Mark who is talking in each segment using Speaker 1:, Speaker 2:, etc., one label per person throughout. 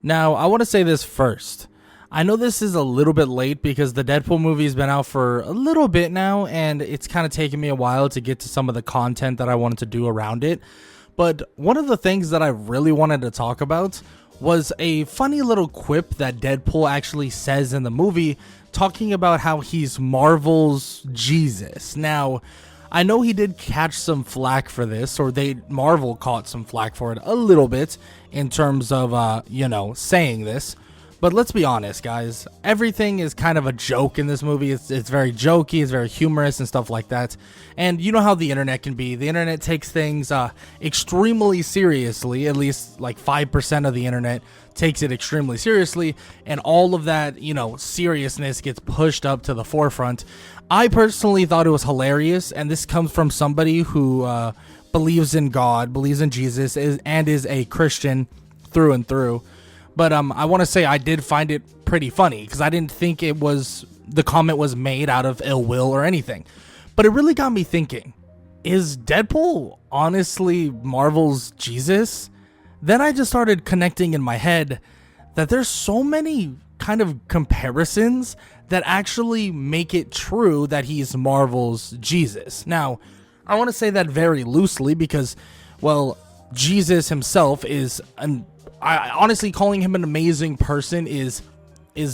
Speaker 1: Now, I want to say this first. I know this is a little bit late because the Deadpool movie has been out for a little bit now, and it's kind of taken me a while to get to some of the content that I wanted to do around it. But one of the things that I really wanted to talk about was a funny little quip that Deadpool actually says in the movie, talking about how he's Marvel's Jesus. Now, I know he did catch some flack for this, or Marvel caught some flack for it a little bit in terms of, saying this. But let's be honest, guys. Everything is kind of a joke in this movie. It's very jokey, it's very humorous and stuff like that. And you know how the internet can be. The internet takes things extremely seriously. At least like 5% of the internet takes it extremely seriously. And all of that, seriousness gets pushed up to the forefront. I personally thought it was hilarious. And this comes from somebody who believes in God, believes in Jesus, and is a Christian through and through. But I want to say I did find it pretty funny because I didn't think the comment was made out of ill will or anything. But it really got me thinking, is Deadpool honestly Marvel's Jesus? Then I just started connecting in my head that there's so many kind of comparisons that actually make it true that he's Marvel's Jesus. Now, I want to say that very loosely because, well, Jesus himself is honestly, calling him an amazing person is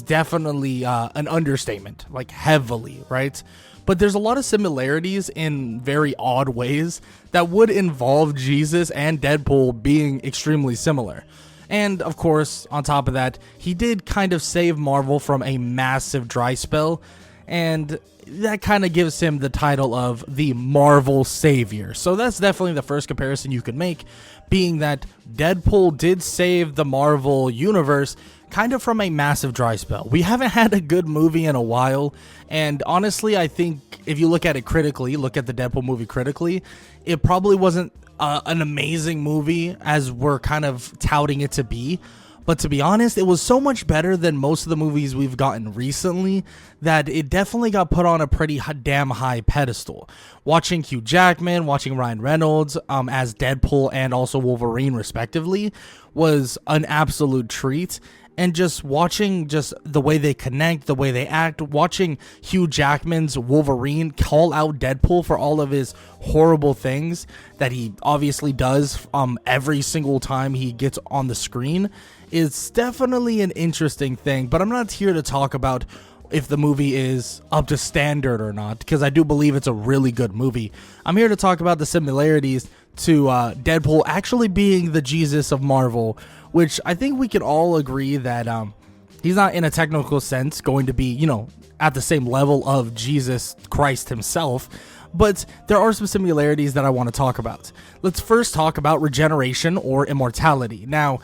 Speaker 1: definitely an understatement, like heavily, right? But there's a lot of similarities in very odd ways that would involve Jesus and Deadpool being extremely similar. And of course, on top of that, he did kind of save Marvel from a massive dry spell, and that kind of gives him the title of the Marvel Savior. So that's definitely the first comparison you could make, being that Deadpool did save the Marvel universe kind of from a massive dry spell. We haven't had a good movie in a while, and honestly, I think if you look at it critically, look at the Deadpool movie critically, it probably wasn't an amazing movie as we're kind of touting it to be. But to be honest, it was so much better than most of the movies we've gotten recently that it definitely got put on a pretty damn high pedestal. Watching Hugh Jackman, watching Ryan Reynolds as Deadpool and also Wolverine respectively was an absolute treat. And just watching just the way they connect, the way they act, watching Hugh Jackman's Wolverine call out Deadpool for all of his horrible things that he obviously does every single time he gets on the screen is definitely an interesting thing. But I'm not here to talk about if the movie is up to standard or not, because I do believe it's a really good movie. I'm here to talk about the similarities to Deadpool actually being the Jesus of Marvel, which I think we can all agree that he's not in a technical sense going to be, at the same level of Jesus Christ himself, but there are some similarities that I want to talk about. Let's first talk about regeneration or immortality. Now,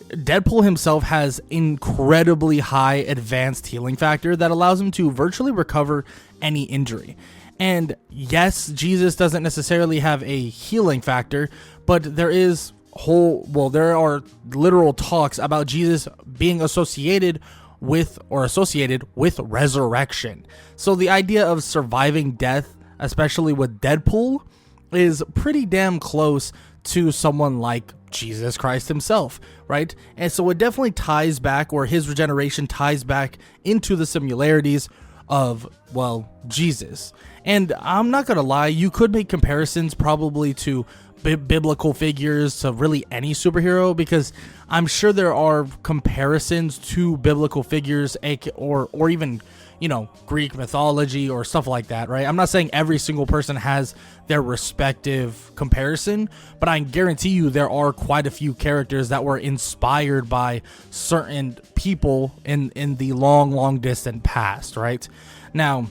Speaker 1: Deadpool himself has incredibly high advanced healing factor that allows him to virtually recover any injury. And yes, Jesus doesn't necessarily have a healing factor, but there are literal talks about Jesus being associated with resurrection. So the idea of surviving death, especially with Deadpool, is pretty damn close to someone like Jesus Christ himself, right? And so it definitely ties back, or his regeneration ties back into the similarities of, well, Jesus. And I'm not gonna lie, you could make comparisons probably to biblical figures, to really any superhero, because I'm sure there are comparisons to biblical figures or even Greek mythology or stuff like that, right? I'm not saying every single person has their respective comparison, but I guarantee you there are quite a few characters that were inspired by certain people in the long distant past, right? Now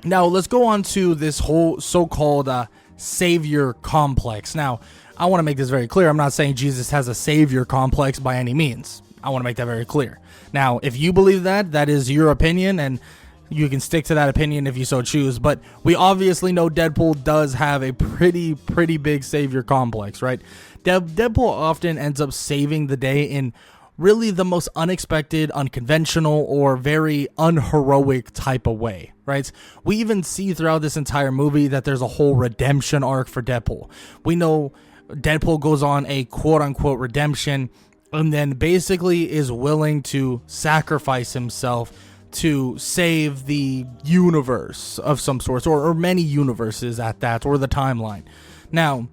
Speaker 1: let's go on to this whole so-called savior complex. Now, I want to make this very clear. I'm not saying Jesus has a savior complex by any means. I want to make that very clear. Now, if you believe that is your opinion, and you can stick to that opinion if you so choose. But we obviously know Deadpool does have a pretty big savior complex, right? Deadpool often ends up saving the day in really the most unexpected, unconventional, or very unheroic type of way, right? We even see throughout this entire movie that there's a whole redemption arc for Deadpool. We know Deadpool goes on a quote-unquote redemption and then basically is willing to sacrifice himself to save the universe of some sorts, or many universes at that, or the timeline. Now,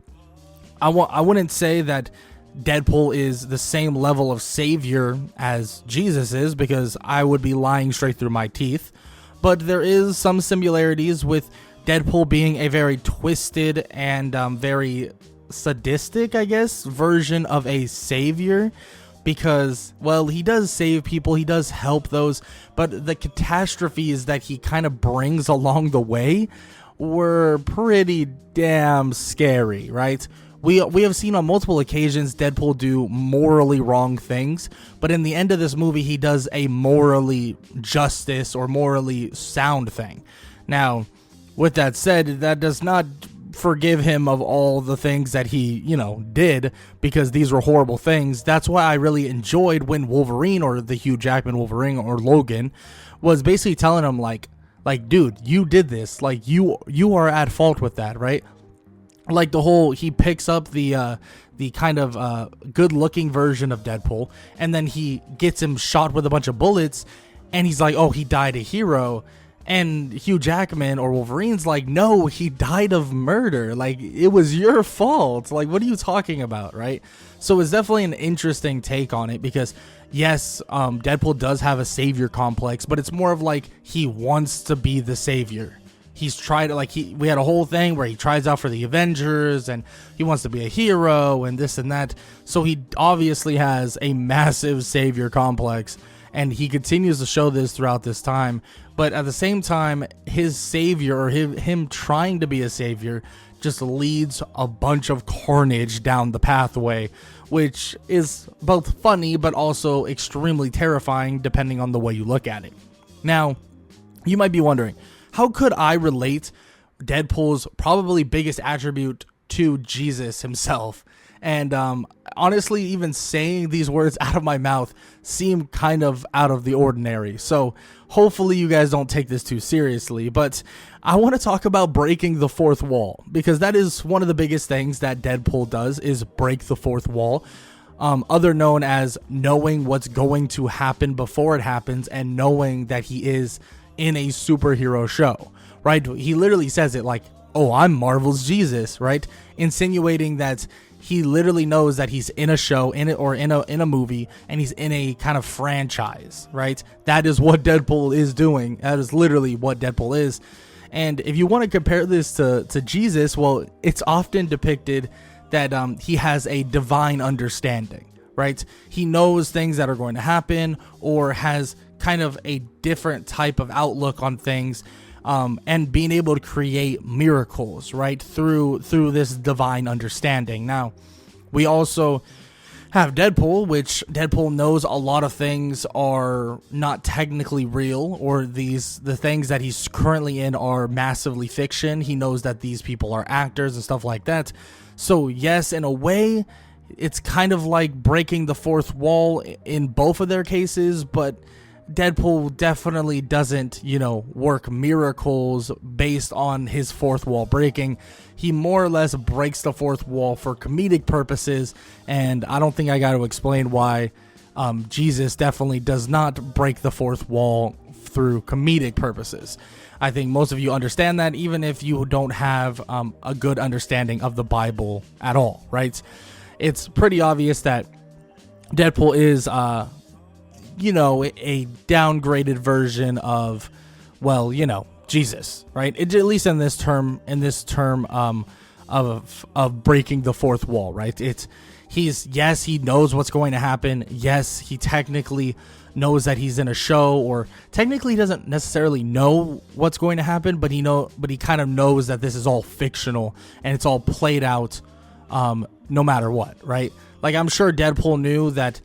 Speaker 1: I wouldn't say that Deadpool is the same level of savior as Jesus is, because I would be lying straight through my teeth. But there is some similarities with Deadpool being a very twisted and very sadistic, I guess, version of a savior. Because, well, he does save people, he does help those, but the catastrophes that he kind of brings along the way were pretty damn scary, right? We have seen on multiple occasions Deadpool do morally wrong things, but in the end of this movie, he does a morally justice or morally sound thing. Now, with that said, that does not forgive him of all the things that he, did, because these were horrible things. That's why I really enjoyed when Wolverine, or the Hugh Jackman Wolverine, or Logan, was basically telling him like, dude, you did this, like you are at fault with that, right? Like the whole, he picks up the kind of good looking version of Deadpool, and then he gets him shot with a bunch of bullets, and he's like, oh, he died a hero. And Hugh Jackman, or Wolverine's like, no, he died of murder. Like, it was your fault. Like, what are you talking about, right? So it's definitely an interesting take on it, because yes, Deadpool does have a savior complex, but it's more of like he wants to be the savior. He's tried, like, we had a whole thing where he tries out for the Avengers and he wants to be a hero and this and that. So he obviously has a massive savior complex, and he continues to show this throughout this time. But at the same time, his savior, or him trying to be a savior, just leads a bunch of carnage down the pathway, which is both funny but also extremely terrifying depending on the way you look at it. Now, you might be wondering, how could I relate Deadpool's probably biggest attribute to Jesus himself? And honestly, even saying these words out of my mouth seem kind of out of the ordinary. So hopefully you guys don't take this too seriously. But I want to talk about breaking the fourth wall, because that is one of the biggest things that Deadpool does, is break the fourth wall. Other known as knowing what's going to happen before it happens, and knowing that he is in a superhero show, right? He literally says it like, oh, I'm Marvel's Jesus, right? Insinuating that he literally knows that he's in a show, in a movie, and he's in a kind of franchise, right? That is what Deadpool is doing. That is literally what Deadpool is. And if you want to compare this to Jesus, well, it's often depicted that he has a divine understanding, right? He knows things that are going to happen, or has kind of a different type of outlook on things, and being able to create miracles, right, through this divine understanding. Now, we also have Deadpool, which Deadpool knows a lot of things are not technically real, or the things that he's currently in are massively fiction. He knows that these people are actors and stuff like that. So yes, in a way, it's kind of like breaking the fourth wall in both of their cases, but Deadpool definitely doesn't, work miracles based on his fourth wall breaking. He more or less breaks the fourth wall for comedic purposes, and I don't think I got to explain why Jesus definitely does not break the fourth wall through comedic purposes. I think most of you understand that, even if you don't have a good understanding of the Bible at all, right? It's pretty obvious that Deadpool is a downgraded version of, Jesus, right? At least in this term of breaking the fourth wall, right? He knows what's going to happen. Yes, he technically knows that he's in a show, or technically doesn't necessarily know what's going to happen, but he kind of knows that this is all fictional and it's all played out, no matter what, right? Like, I'm sure Deadpool knew that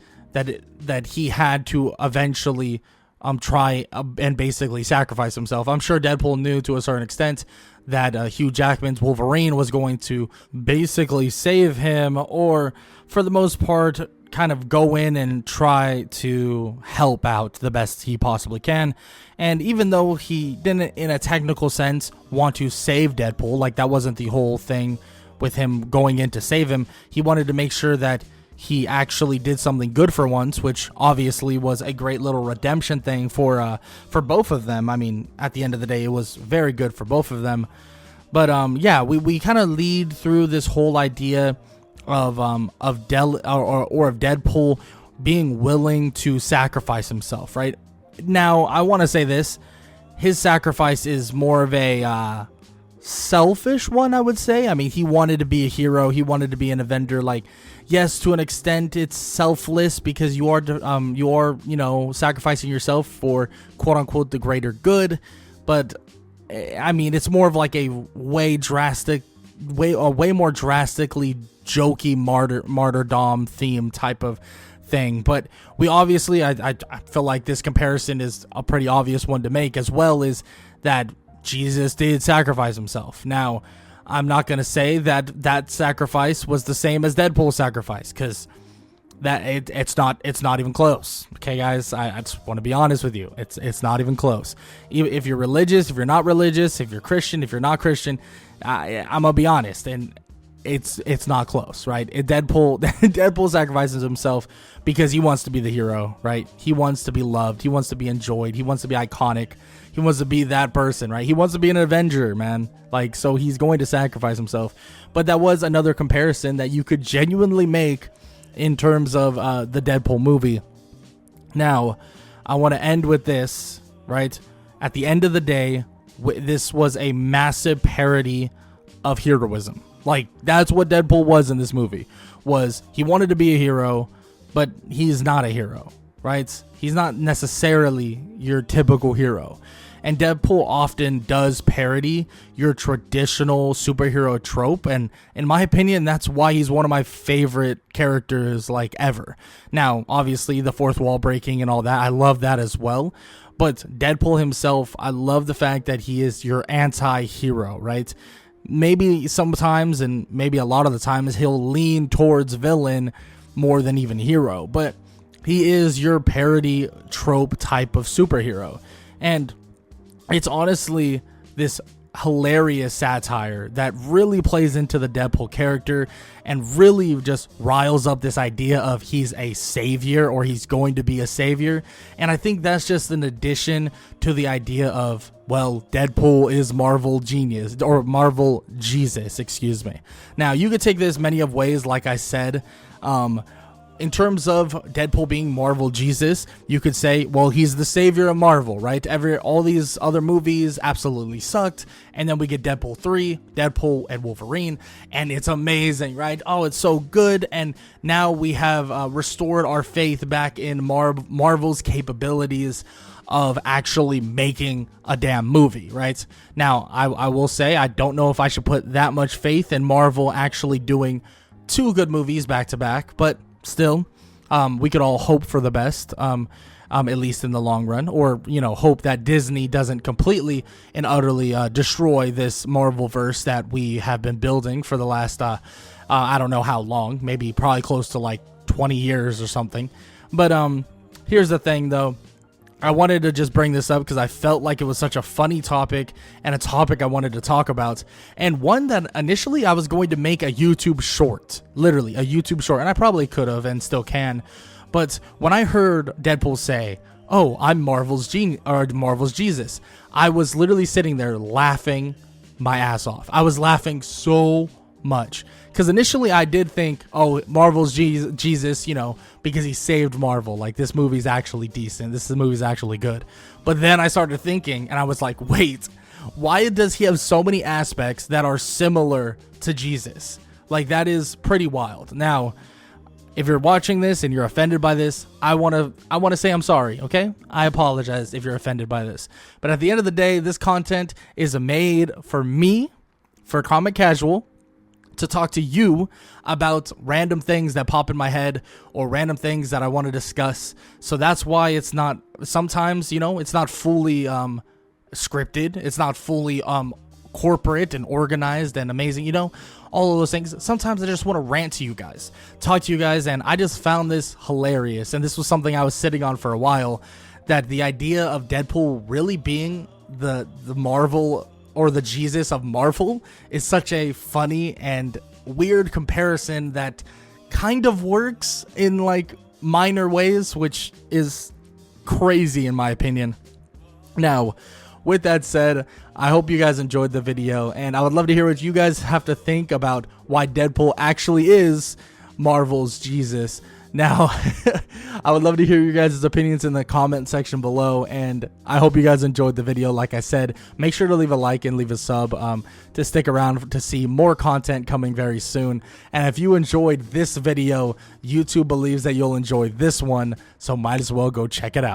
Speaker 1: he had to eventually try and basically sacrifice himself. I'm sure Deadpool knew to a certain extent that Hugh Jackman's Wolverine was going to basically save him, or for the most part kind of go in and try to help out the best he possibly can. And even though he didn't, in a technical sense, want to save Deadpool, like that wasn't the whole thing with him going in to save him, he wanted to make sure that he actually did something good for once, which obviously was a great little redemption thing for both of them. I mean, at the end of the day, it was very good for both of them. But yeah, we kind of lead through this whole idea of Deadpool being willing to sacrifice himself, right? Now, I want to say this. His sacrifice is more of a selfish one, I would say. I mean, he wanted to be a hero. He wanted to be an Avenger. Like, yes, to an extent, it's selfless because you are sacrificing yourself for quote unquote the greater good. But I mean, it's more of like a way more drastically jokey martyrdom theme type of thing. But we obviously, I feel like this comparison is a pretty obvious one to make, as well as that Jesus did sacrifice himself. Now, I'm not going to say that sacrifice was the same as Deadpool's sacrifice, because it's not even close. Okay, guys, I just want to be honest with you. It's not even close. If you're religious, if you're not religious, if you're Christian, if you're not Christian, I'm gonna be honest, and it's not close, right? Deadpool sacrifices himself because he wants to be the hero, right? He wants to be loved. He wants to be enjoyed. He wants to be iconic. He wants to be that person, right? He wants to be an Avenger, man. Like, so he's going to sacrifice himself. But that was another comparison that you could genuinely make in terms of the Deadpool movie. Now, I want to end with this, right? At the end of the day, this was a massive parody of heroism. Like, that's what Deadpool was in this movie. Was he wanted to be a hero, but he's not a hero, right? He's not necessarily your typical hero. And Deadpool often does parody your traditional superhero trope, and in my opinion, that's why he's one of my favorite characters, like, ever. Now, obviously, the fourth wall breaking and all that, I love that as well. But Deadpool himself, I love the fact that he is your anti-hero, right? Maybe sometimes, and maybe a lot of the times, he'll lean towards villain more than even hero, but he is your parody trope type of superhero. And it's honestly this hilarious satire that really plays into the Deadpool character and really just riles up this idea of he's a savior, or he's going to be a savior. And I think that's just an addition to the idea of, well, Deadpool is Marvel genius, or Marvel Jesus, excuse me. Now, you could take this many of ways, like I said. In terms of Deadpool being Marvel Jesus, you could say, well, he's the savior of Marvel, right? All these other movies absolutely sucked, and then we get Deadpool 3, Deadpool and Wolverine, and it's amazing, right? Oh, it's so good, and now we have restored our faith back in Marvel's capabilities of actually making a damn movie, right? Now, I will say, I don't know if I should put that much faith in Marvel actually doing 2 good movies back to back, but still, we could all hope for the best, at least in the long run, or, hope that Disney doesn't completely and utterly destroy this Marvel verse that we have been building for the last, I don't know how long, probably close to like 20 years or something. But here's the thing, though. I wanted to just bring this up because I felt like it was such a funny topic and a topic I wanted to talk about, and one that initially I was going to make a YouTube short, literally a YouTube short, and I probably could have and still can. But when I heard Deadpool say, "Oh, I'm Marvel's Jesus," I was literally sitting there laughing my ass off. I was laughing so much because initially I did think, oh, Marvel's Jesus, because he saved Marvel. Like, this movie's actually decent. This movie's actually good. But then I started thinking, and I was like, wait, why does he have so many aspects that are similar to Jesus? Like, that is pretty wild. Now, if you're watching this and you're offended by this, I want to say I'm sorry, okay? I apologize if you're offended by this. But at the end of the day, this content is made for me, for Comic Casual, to talk to you about random things that pop in my head or random things that I want to discuss. So that's why it's not, sometimes, it's not fully scripted. It's not fully corporate and organized and amazing, all of those things. Sometimes I just want to rant to you guys, talk to you guys, and I just found this hilarious. And this was something I was sitting on for a while, that the idea of Deadpool really being the Marvel, or the Jesus of Marvel, is such a funny and weird comparison that kind of works in like minor ways, which is crazy in my opinion. Now, with that said, I hope you guys enjoyed the video, and I would love to hear what you guys have to think about why Deadpool actually is Marvel's Jesus. Now, I would love to hear your guys' opinions in the comment section below, and I hope you guys enjoyed the video. Like I said, make sure to leave a like and leave a sub to stick around to see more content coming very soon. And if you enjoyed this video, YouTube believes that you'll enjoy this one, so might as well go check it out.